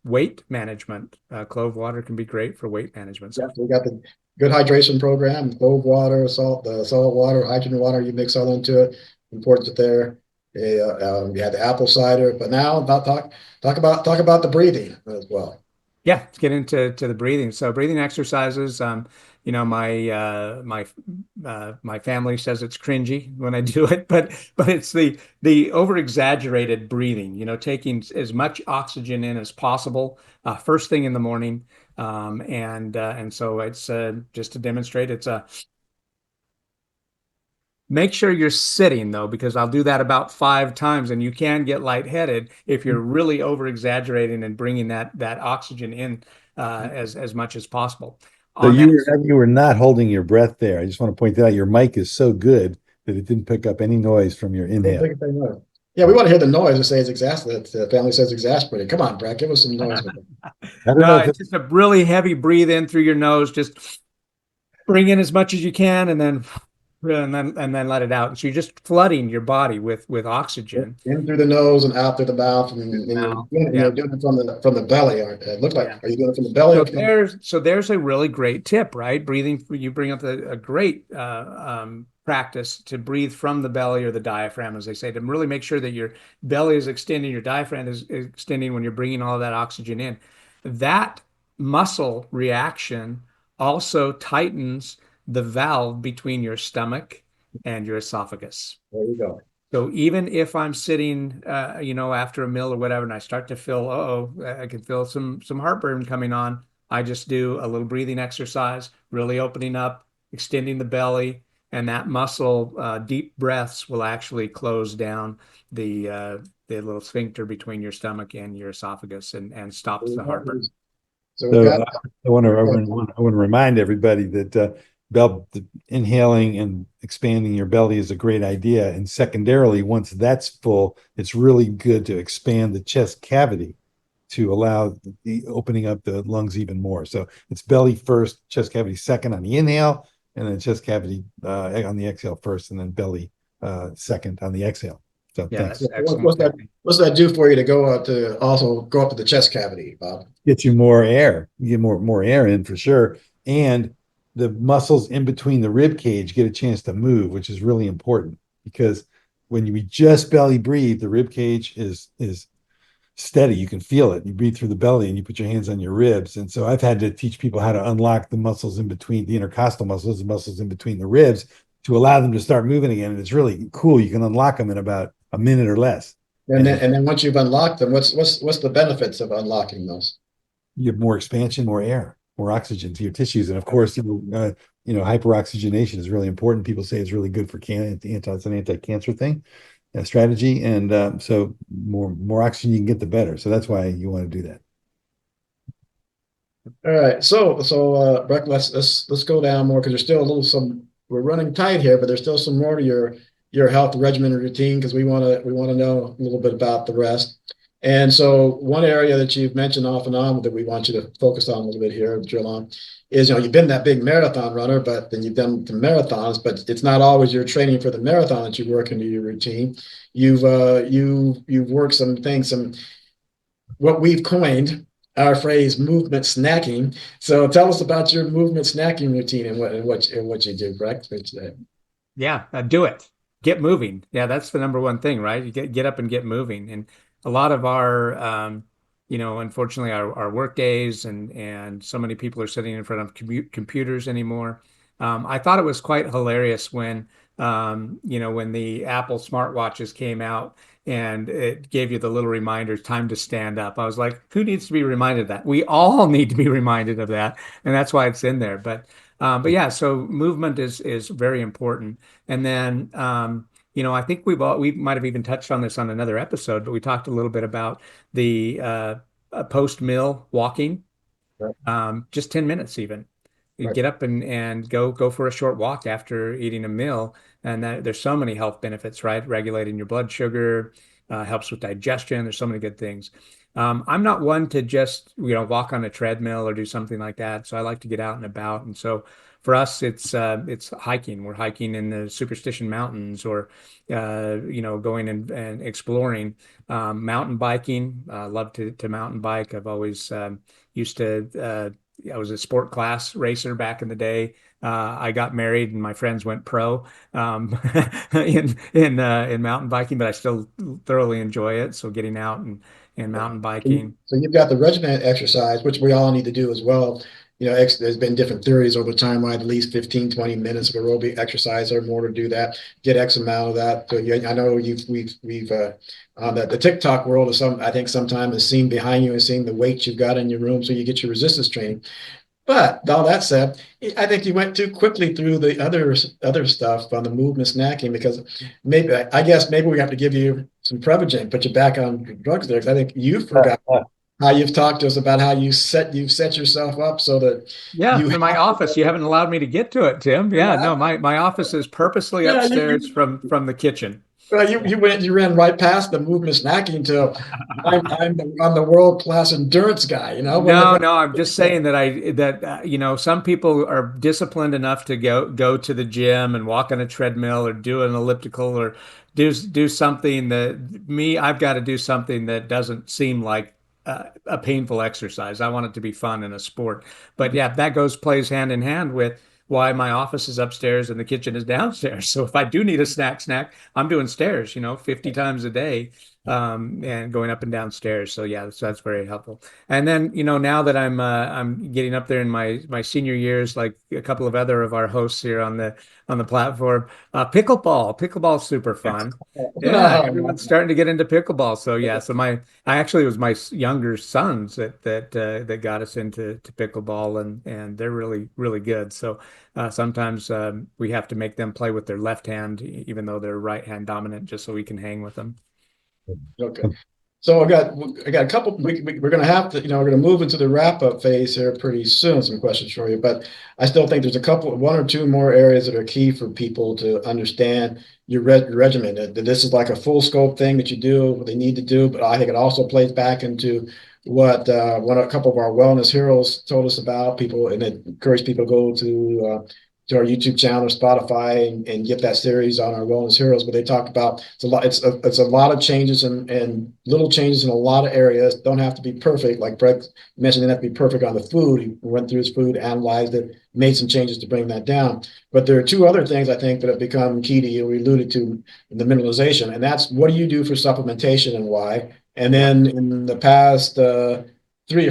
weight management, clove water can be great for weight management. Yeah, we got the good hydration program, clove water, the salt water, hydrogen water, you mix all into it. Important there. You had the apple cider, but now talk about the breathing as well. Yeah, let's get into the breathing. So breathing exercises. My family says it's cringy when I do it, but it's the over exaggerated breathing. Taking as much oxygen in as possible first thing in the morning, and so it's just to demonstrate. It's a Make sure you're sitting though, because I'll do that about 5 times, and you can get lightheaded if you're really over exaggerating and bringing that oxygen in as much as possible. So On you were not holding your breath there. I just want to point that out. Your mic is so good that it didn't pick up any noise from your inhale. Yeah, we want to hear the noise to say it's exasperated. The family says exasperated. Come on, Brad, give us some noise with it. I don't No, know if it's just a really heavy breathe in through your nose. Just bring in as much as you can, and then let it out. And so you're just flooding your body with oxygen. In through the nose and out through the mouth, and you're doing it from the belly. It looked like, are you doing it from the belly? There's a really great tip, right? Breathing. You bring up a great practice to breathe from the belly or the diaphragm, as they say, to really make sure that your belly is extending, your diaphragm is extending when you're bringing all of that oxygen in. That muscle reaction also tightens the valve between your stomach and your esophagus. There you go. So even if I'm sitting, after a meal or whatever, and I start to feel, I can feel some heartburn coming on, I just do a little breathing exercise, really opening up, extending the belly, and that muscle, deep breaths will actually close down the little sphincter between your stomach and your esophagus and stops the heartburn. So I want to remind everybody that inhaling and expanding your belly is a great idea. And secondarily, once that's full, it's really good to expand the chest cavity to allow the opening up the lungs even more. So it's belly first, chest cavity second on the inhale, and then chest cavity on the exhale first, and then belly second on the exhale. So Yeah, thanks. that's excellent. What's that do for you to go up to also go up to the chest cavity, Bob? Get you more air. You get more air in for sure. And the muscles in between the rib cage get a chance to move, which is really important because when we just belly breathe, the rib cage is steady. You can feel it. You breathe through the belly and you put your hands on your ribs. And so I've had to teach people how to unlock the muscles in between the intercostal muscles, the muscles in between the ribs to allow them to start moving again. And it's really cool. You can unlock them in about a minute or less. And then once you've unlocked them, what's the benefits of unlocking those? You have more expansion, more air, more oxygen to your tissues. And of course, hyperoxygenation is really important. People say it's really good for cancer. It's an anti-cancer thing, strategy. And so more oxygen you can get, the better. So that's why you want to do that. All right. So Breck, let's go down more because there's still a little we're running tight here, but there's still some more to your health regimen and routine because we want to know a little bit about the rest. And so one area that you've mentioned off and on that we want you to focus on a little bit here, drill on, is you've been that big marathon runner, but then you've done the marathons, but it's not always your training for the marathon that you work into your routine. You've worked some things, what we've coined our phrase movement snacking. So tell us about your movement snacking routine and what you do, Breck. Yeah, do it. Get moving. Yeah, that's the number one thing, right? You get up and get moving. And a lot of our, unfortunately, our work days and so many people are sitting in front of computers anymore. I thought it was quite hilarious when the Apple smartwatches came out and it gave you the little reminder, time to stand up. I was like, who needs to be reminded of that? We all need to be reminded of that, and that's why it's in there. But yeah, so movement is very important. And then I think we might have even touched on this on another episode, but we talked a little bit about the post-meal walking, Right. just 10 minutes even. You Right. get up and go for a short walk after eating a meal, and there's so many health benefits, right? Regulating your blood sugar, helps with digestion. There's so many good things. I'm not one to just walk on a treadmill or do something like that. So I like to get out and about. And so for us, it's hiking. We're hiking in the Superstition Mountains, or going and exploring. Mountain biking. Love to mountain bike. I've always used to. I was a sport class racer back in the day. I got married and my friends went pro in mountain biking, but I still thoroughly enjoy it. So getting out and mountain biking. So you've got the regimented exercise, which we all need to do as well. There's been different theories over time why at least 15, 20 minutes of aerobic exercise or more to do that, get X amount of that. So I know we've the TikTok world is I think sometimes is seen behind you and seeing the weight you've got in your room so you get your resistance training. But all that said, I think you went too quickly through the other stuff on the movement snacking because I guess maybe we have to give you some Prevagen, put you back on drugs there. Because I think you forgot how you've talked to us about how you've set yourself up so that Yeah, you in my office. You haven't allowed me to get to it, Tim. Yeah, no, my office is purposely yeah upstairs from the kitchen. well, you ran right past the movement snacking to I'm the world class endurance guy. No, I'm just saying some people are disciplined enough to go to the gym and walk on a treadmill or do an elliptical or do something I've got to do something that doesn't seem like a painful exercise. I want it to be fun and a sport. But yeah, that plays hand in hand with why my office is upstairs and the kitchen is downstairs. So if I do need a snack, I'm doing stairs, 50 times a day, and going up and downstairs. So yeah, so that's very helpful. And then, now that I'm getting up there in my senior years, like a couple of other of our hosts here on the platform, pickleball's super fun. Yeah, everyone's starting to get into pickleball. So yeah, I actually, it was my younger sons that got us into pickleball, and they're really, really good. So sometimes we have to make them play with their left hand, even though they're right hand dominant, just so we can hang with them. Okay. So I got a couple. We're going to have to, we're going to move into the wrap up phase here pretty soon. Some questions for you, but I still think there's one or two more areas that are key for people to understand your regimen. That this is like a full scope thing that you do, what they need to do, but I think it also plays back into what a couple of our wellness heroes told us about people, and it encourage people to go to our YouTube channel or Spotify and get that series on our Wellness Heroes. But they talk about it's a lot of changes and little changes in a lot of areas. Don't have to be perfect. Like Breck mentioned, they have to be perfect on the food. He went through his food, analyzed it, made some changes to bring that down. But there are two other things I think that have become key to you. We alluded to the mineralization, and that's what do you do for supplementation and why. And then in the past 3 or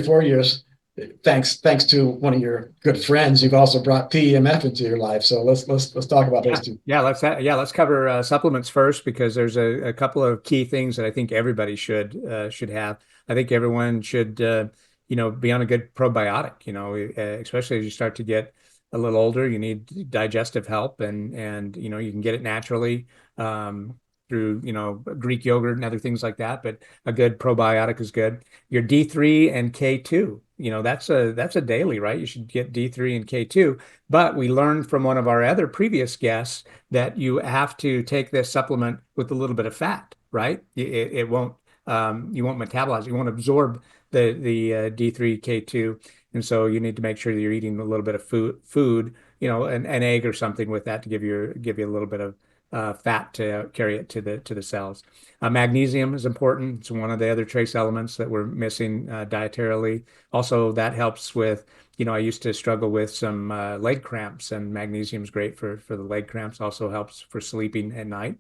4 years, thanks to one of your good friends, you've also brought PEMF into your life. So let's talk about those two. Let's cover supplements first, because there's a couple of key things that I think everybody should have. I think everyone should be on a good probiotic. Especially as you start to get a little older, you need digestive help, and you can get it naturally through Greek yogurt and other things like that. But a good probiotic is good. Your D3 and K2. That's a daily, right? You should get D3 and K2. But we learned from one of our other previous guests that you have to take this supplement with a little bit of fat, right? It won't you won't metabolize, you won't absorb the D3 K2, and so you need to make sure that you're eating a little bit of food, an egg or something with that to give you a little bit of fat to carry it to the cells. Magnesium is important. It's one of the other trace elements that we're missing dietarily. Also, that helps with, I used to struggle with some leg cramps, and magnesium is great for the leg cramps. Also helps for sleeping at night.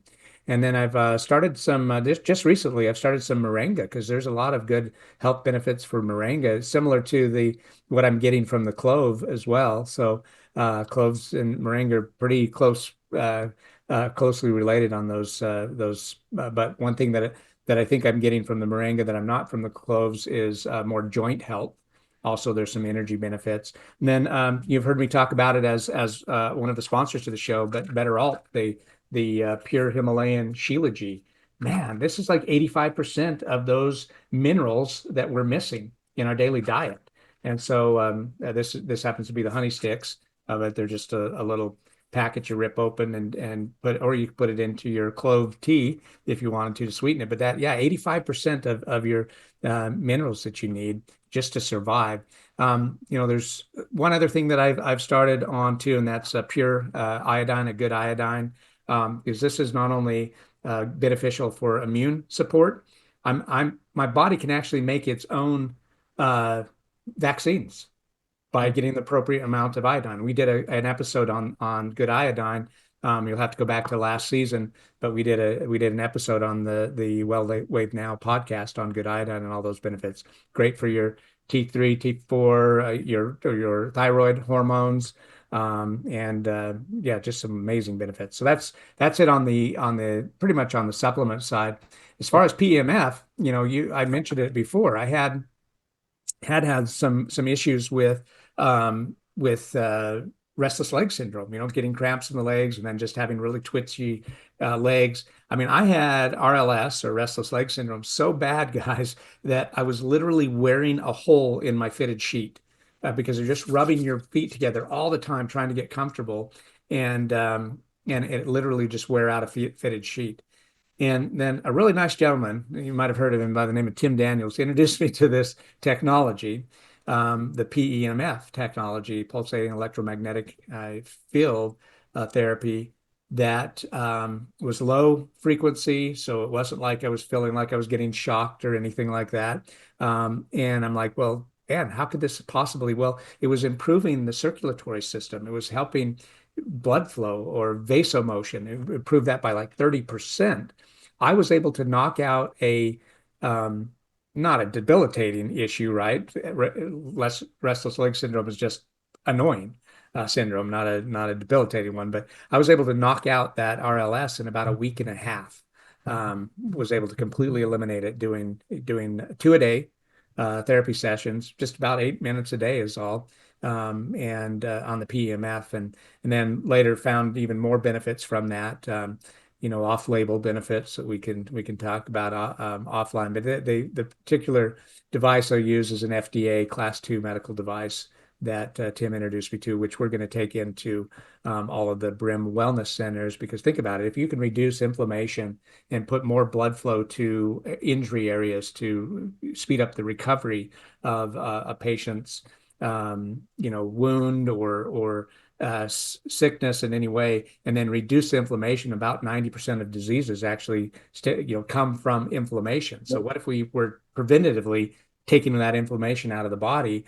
And then I've started some just recently. I've started some moringa, because there's a lot of good health benefits for moringa, similar to what I'm getting from the clove as well. So cloves and moringa are pretty closely related on those. But one thing that I think I'm getting from the moringa that I'm not from the cloves is more joint health. Also, there's some energy benefits. And then you've heard me talk about it as one of the sponsors to the show, but Better Alt, the pure Himalayan Shilajit. Man, this is like 85% of those minerals that we're missing in our daily diet. And so this happens to be the honey sticks, but they're just a little packet you rip open and or you put it into your clove tea if you wanted to sweeten it. But 85% of your minerals that you need just to survive. There's one other thing that I've started on too, and that's a pure iodine, a good iodine, because this is not only beneficial for immune support. My body can actually make its own vaccines by getting the appropriate amount of iodine. We did an episode on good iodine. You'll have to go back to last season, but we did an episode on the WellWaveNOW podcast on good iodine and all those benefits. Great for your T3, T4, your thyroid hormones, and just some amazing benefits. So that's it on the pretty much on the supplement side. As far as PEMF, I mentioned it before. I had some issues with restless leg syndrome, getting cramps in the legs and then just having really twitchy legs. I mean, I had RLS, or restless leg syndrome, so bad, guys, that I was literally wearing a hole in my fitted sheet because you're just rubbing your feet together all the time trying to get comfortable, and it literally just wear out a fitted sheet. And then a really nice gentleman, you might have heard of him by the name of Tim Daniels, introduced me to this technology, the PEMF technology, pulsating electromagnetic field therapy, that was low frequency. So it wasn't like I was feeling like I was getting shocked or anything like that. And I'm like, well, man, how could this possibly? Well, it was improving the circulatory system. It was helping blood flow or vasomotion. It improved that by like 30%. I was able to knock out not a debilitating issue, right? Restless leg syndrome is just annoying syndrome, not a debilitating one. But I was able to knock out that RLS in about a week and a half. Was able to completely eliminate it doing 2 a day therapy sessions, just about 8 minutes a day is all. And on the PEMF, and then later found even more benefits from that. off-label benefits that we can talk about offline. But the particular device I use is an FDA Class 2 medical device that Tim introduced me to, which we're going to take into all of the Brim wellness centers. Because think about it, if you can reduce inflammation and put more blood flow to injury areas to speed up the recovery of a patient's wound or sickness in any way, and then reduce the inflammation. About 90% of diseases actually come from inflammation. So what if we were preventatively taking that inflammation out of the body?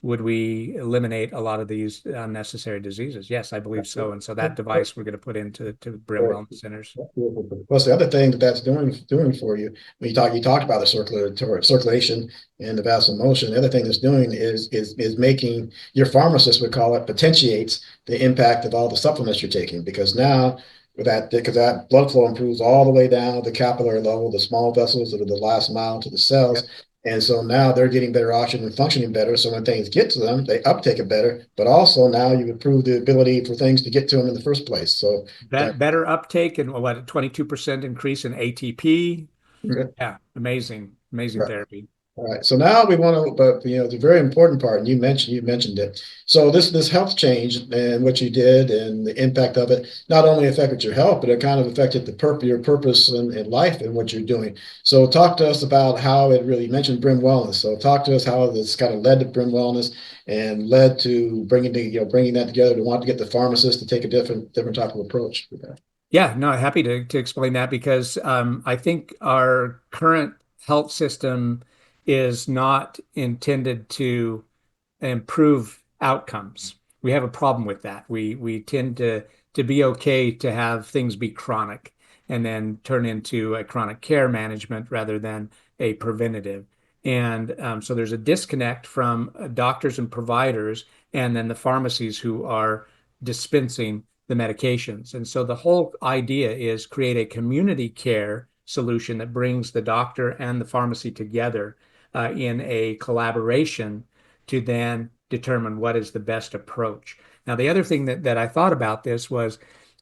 Would we eliminate a lot of these unnecessary diseases? Yes, I believe so. And so that device we're going to put into Brim Wellness Centers. What's the other thing that's doing for you? When you talked about the circulation and the vascular motion. The other thing it's doing is making your pharmacist would call it potentiates the impact of all the supplements you're taking, because now because that blood flow improves all the way down to the capillary level, the small vessels that are the last mile to the cells. Yep. And so now they're getting better oxygen and functioning better. So when things get to them, they uptake it better. But also now you improve the ability for things to get to them in the first place. So better uptake and what, a 22% increase in ATP. Okay. Yeah, amazing right. Therapy. All right. So now we want to, but the very important part, and you mentioned it. So this health change and what you did and the impact of it not only affected your health, but it kind of affected your purpose in life and what you're doing. So talk to us about how it really, you mentioned Brim Wellness. So talk to us how this kind of led to Brim Wellness and led to bringing that together to want to get the pharmacist to take a different type of approach with that. Yeah, no, happy to explain that, because I think our current health system is not intended to improve outcomes. We have a problem with that. We tend to be okay to have things be chronic and then turn into a chronic care management rather than a preventative. And so there's a disconnect from doctors and providers and then the pharmacies who are dispensing the medications. And so the whole idea is create a community care solution that brings the doctor and the pharmacy together in a collaboration to then determine what is the best approach. Now, the other thing that I thought about this was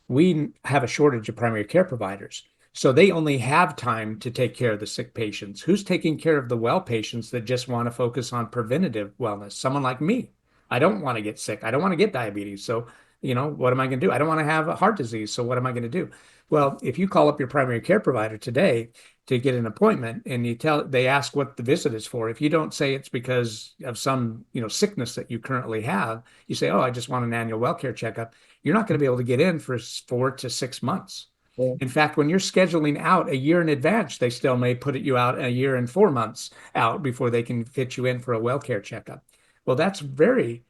we have a shortage of primary care providers. So they only have time to take care of the sick patients. Who's taking care of the well patients that just want to focus on preventative wellness? Someone like me. I don't want to get sick. I don't want to get diabetes. So, what am I going to do? I don't want to have a heart disease. So what am I going to do? Well, if you call up your primary care provider today to get an appointment and they ask what the visit is for. If you don't say it's because of some, sickness that you currently have, you say, oh, I just want an annual well care checkup. You're not going to be able to get in for 4 to 6 months. Yeah. In fact, when you're scheduling out a year in advance, they still may put you out a year and 4 months out before they can fit you in for a well care checkup. Well, that's very,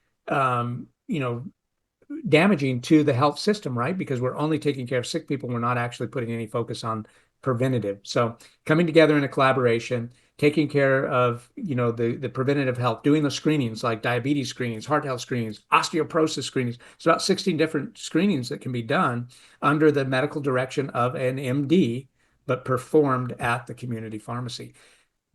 damaging to the health system, right? Because we're only taking care of sick people. We're not actually putting any focus on preventative. So coming together in a collaboration, taking care of, the preventative health, doing the screenings like diabetes screenings, heart health screenings, osteoporosis screenings. It's about 16 different screenings that can be done under the medical direction of an MD, but performed at the community pharmacy.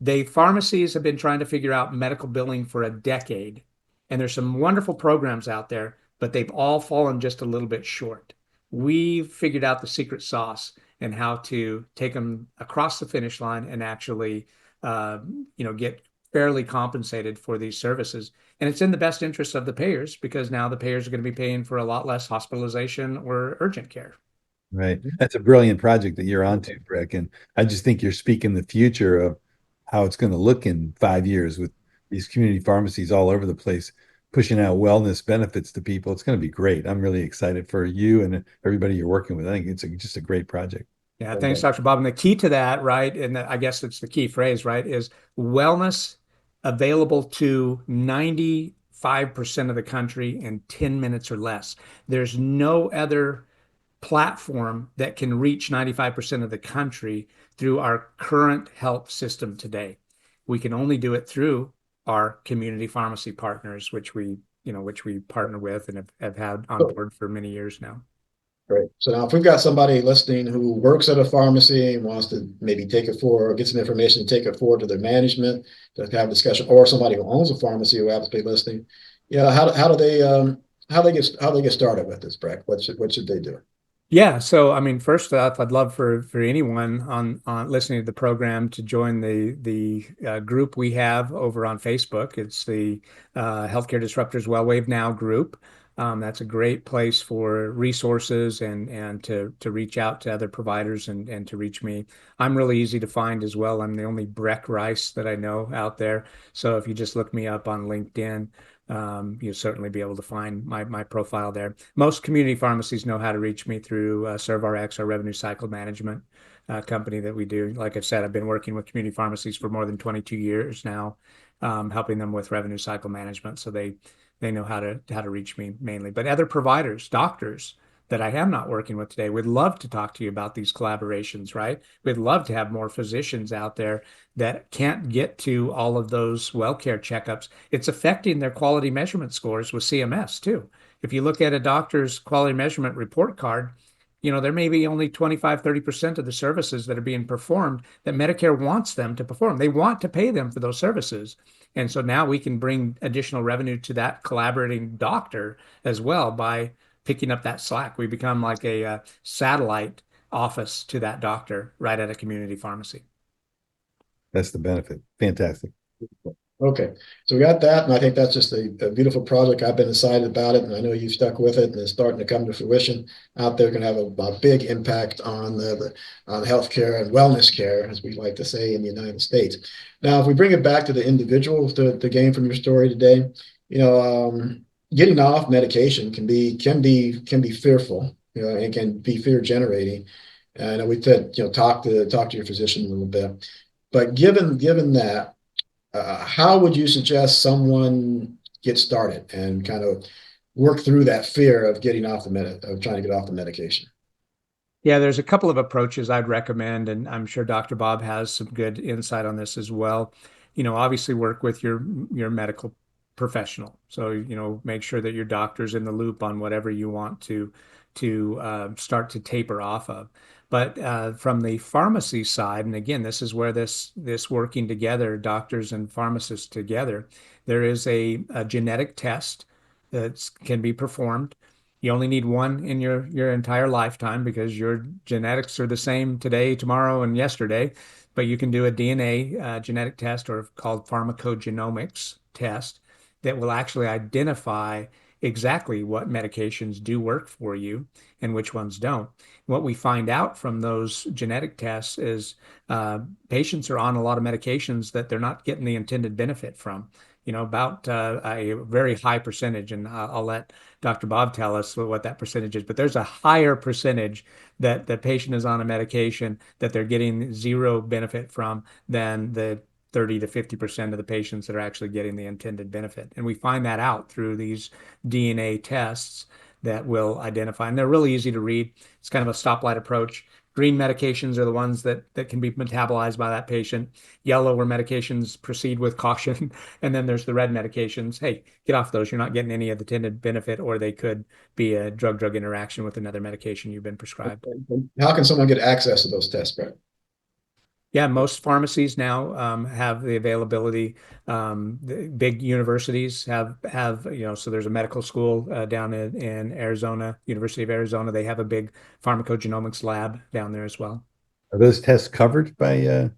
The pharmacies have been trying to figure out medical billing for a decade. And there's some wonderful programs out there, but they've all fallen just a little bit short. We've figured out the secret sauce and how to take them across the finish line and actually, get fairly compensated for these services. And it's in the best interest of the payers, because now the payers are going to be paying for a lot less hospitalization or urgent care. Right. That's a brilliant project that you're onto, Breck. And I just think you're speaking the future of how it's going to look in 5 years with these community pharmacies all over the place, pushing out wellness benefits to people. It's going to be great. I'm really excited for you and everybody you're working with. I think it's just a great project. Yeah, thanks, Dr. Bob. And the key to that, right, and I guess it's the key phrase, right, is wellness available to 95% of the country in 10 minutes or less. There's no other platform that can reach 95% of the country through our current health system today. We can only do it through our community pharmacy partners, which we partner with and have had on board for many years now. Great. So now if we've got somebody listening who works at a pharmacy and wants to maybe take it forward, or get some information, take it forward to their management to have a discussion, or somebody who owns a pharmacy who happens to be listening, how do they get started with this, Breck? What should they do? Yeah, so I mean, first off, I'd love for anyone on listening to the program to join the group we have over on Facebook. It's the Healthcare Disruptors WellWaveNOW group. That's a great place for resources and to reach out to other providers and to reach me. I'm really easy to find as well. I'm the only Breck Rice that I know out there. So if you just look me up on LinkedIn, you'll certainly be able to find my profile there. Most community pharmacies know how to reach me through ServRx, our revenue cycle management company that we do. Like I said, I've been working with community pharmacies for more than 22 years now, helping them with revenue cycle management. So they know how to reach me mainly. But other providers, doctors that I am not working with today, would love to talk to you about these collaborations, right? We'd love to have more physicians out there that can't get to all of those well care checkups. It's affecting their quality measurement scores with CMS too. If you look at a doctor's quality measurement report card, there may be only 25, 30% of the services that are being performed that Medicare wants them to perform. They want to pay them for those services. And so now we can bring additional revenue to that collaborating doctor as well by picking up that slack. We become like a satellite office to that doctor right at a community pharmacy. That's the benefit. Fantastic. Okay, so we got that, and I think that's just a beautiful project. I've been excited about it, and I know you've stuck with it, and it's starting to come to fruition out there. Going to have a big impact on on healthcare and wellness care, as we like to say in the United States. Now, if we bring it back to the individual, to gain from your story today, getting off medication can be fearful, and can be fear generating. And I know we said, talk to your physician a little bit, but given that. How would you suggest someone get started and kind of work through that fear of of trying to get off the medication? Yeah, there's a couple of approaches I'd recommend, and I'm sure Dr. Bob has some good insight on this as well. Obviously work with your medical professional. So, make sure that your doctor's in the loop on whatever you want to start to taper off of. But from the pharmacy side, and again, this is where this working together, doctors and pharmacists together, there is a genetic test that can be performed. You only need one in your entire lifetime because your genetics are the same today, tomorrow, and yesterday. But you can do a DNA genetic test, or called pharmacogenomics test, that will actually identify exactly what medications do work for you and which ones don't. What we find out from those genetic tests is patients are on a lot of medications that they're not getting the intended benefit from. About a very high percentage, and I'll let Dr. Bob tell us what that percentage is, but there's a higher percentage that the patient is on a medication that they're getting zero benefit from than the 30 to 50% of the patients that are actually getting the intended benefit. And we find that out through these DNA tests that will identify, and they're really easy to read. It's kind of a stoplight approach. Green medications are the ones that can be metabolized by that patient. Yellow, where medications proceed with caution. And then there's the red medications. Hey, get off those. You're not getting any of the intended benefit, or they could be a drug-drug interaction with another medication you've been prescribed. How can someone get access to those tests, Brett? Yeah, most pharmacies now have the availability. The big universities have so there's a medical school down in Arizona, University of Arizona. They have a big pharmacogenomics lab down there as well. Are those tests covered by,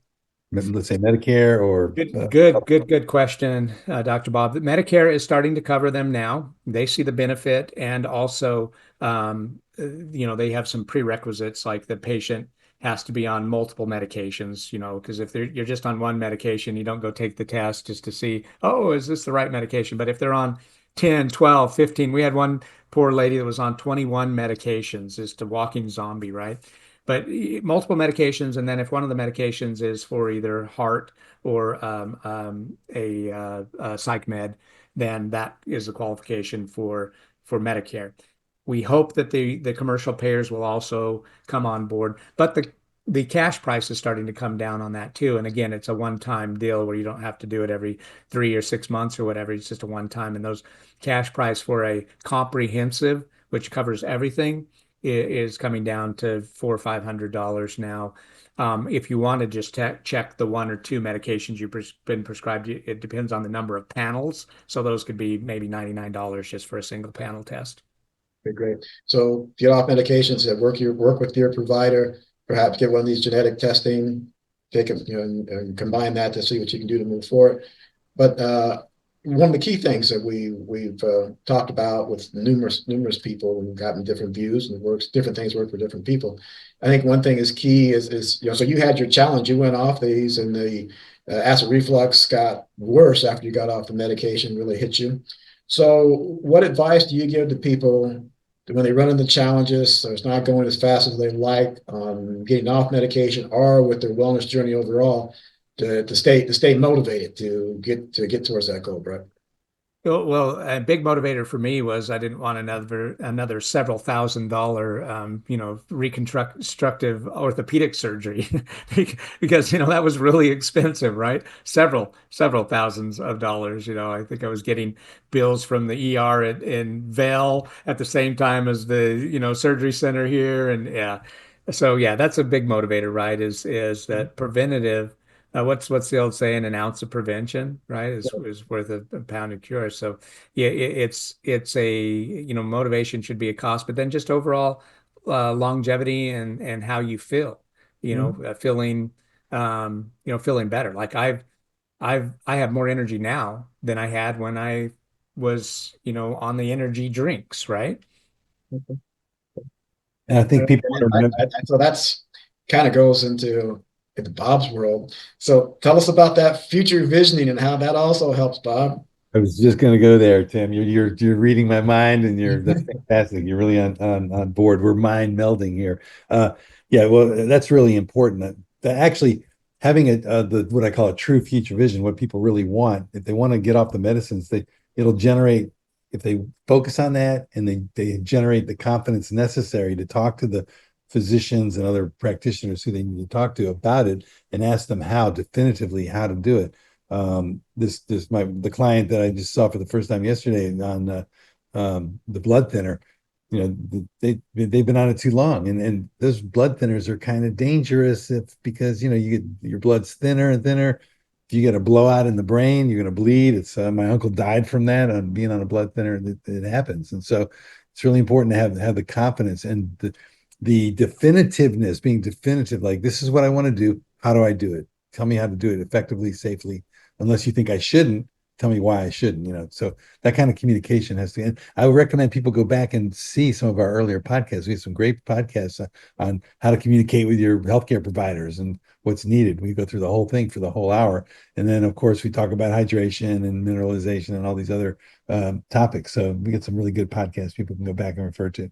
let's say, Medicare or? Good question, Dr. Bob. Medicare is starting to cover them now. They see the benefit, and also, they have some prerequisites, like the patient has to be on multiple medications, because if you're just on one medication, you don't go take the test just to see, oh, is this the right medication? But if they're on 10, 12, 15, we had one poor lady that was on 21 medications, just a walking zombie, right? But multiple medications, and then if one of the medications is for either heart or a psych med, then that is a qualification for Medicare. We hope that the commercial payers will also come on board, but the cash price is starting to come down on that too. And again, it's a one-time deal where you don't have to do it every 3 or 6 months or whatever. It's just a one-time. And those cash price for a comprehensive, which covers everything, is coming down to $400 or $500 now. If you want to just check the one or two medications you've been prescribed, it depends on the number of panels. So those could be maybe $99 just for a single panel test. Okay, great. So get off medications, work with your provider, perhaps get one of these genetic testing, take it, and combine that to see what you can do to move forward. But one of the key things that we've talked about with numerous people and gotten different views and different things work for different people. I think one thing is key is so you had your challenge, you went off these, and the acid reflux got worse after you got off the medication, really hit you. So what advice do you give to people when they run into challenges, so it's not going as fast as they like, getting off medication or with their wellness journey overall, to stay motivated to get towards that goal, Brett? Well, a big motivator for me was I didn't want another several $1,000, reconstructive orthopedic surgery because that was really expensive, right? Several thousands of dollars. I think I was getting bills from the ER in Vail at the same time as the surgery center here, and yeah. So yeah, that's a big motivator, right? Is that preventative? What's the old saying? An ounce of prevention, right, is worth a pound of cure. So yeah, it's a motivation should be a cost, but then just overall longevity and how you feel, feeling better. Like I have more energy now than I had when I was on the energy drinks, right? And I think people want to remember. So that's kind of goes into Bob's world. So tell us about that future visioning and how that also helps, Bob. I was just going to go there, Tim. You're reading my mind, and that's fantastic. You're really on board. We're mind melding here. Yeah, well, that's really important. That actually having what I call a true future vision, what people really want, if they want to get off the medicines, it'll generate, if they focus on that and they generate the confidence necessary to talk to the physicians and other practitioners who they need to talk to about it and ask them definitively how to do it. The client that I just saw for the first time yesterday on the blood thinner, they've been on it too long, and those blood thinners are kind of dangerous because you get your blood's thinner and thinner. If you get a blowout in the brain, you're going to bleed. It's my uncle died from that on being on a blood thinner. It happens, and so it's really important to have the confidence and the definitiveness, being definitive, like this is what I want to do. How do I do it? Tell me how to do it effectively, safely. Unless you think I shouldn't, tell me why I shouldn't, So that kind of communication has to, and I would recommend people go back and see some of our earlier podcasts. We have some great podcasts on how to communicate with your healthcare providers and what's needed. We go through the whole thing for the whole hour. And then of course we talk about hydration and mineralization and all these other topics. So we get some really good podcasts people can go back and refer to.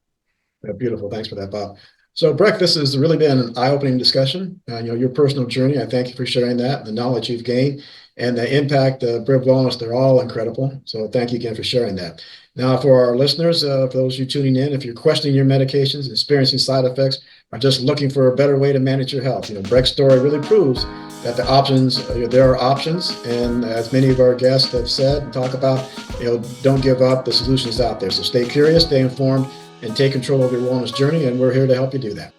Yeah, beautiful. Thanks for that, Bob. So, Breck, this has really been an eye-opening discussion. Your personal journey. I thank you for sharing that, the knowledge you've gained, and the impact of Brim Wellness. They're all incredible. So, thank you again for sharing that. Now, for our listeners, for those of you tuning in, if you're questioning your medications, experiencing side effects, or just looking for a better way to manage your health, Breck's story really proves that there are options, and as many of our guests have said and talk about, don't give up. The solution is out there. So, stay curious, stay informed, and take control of your wellness journey, and we're here to help you do that.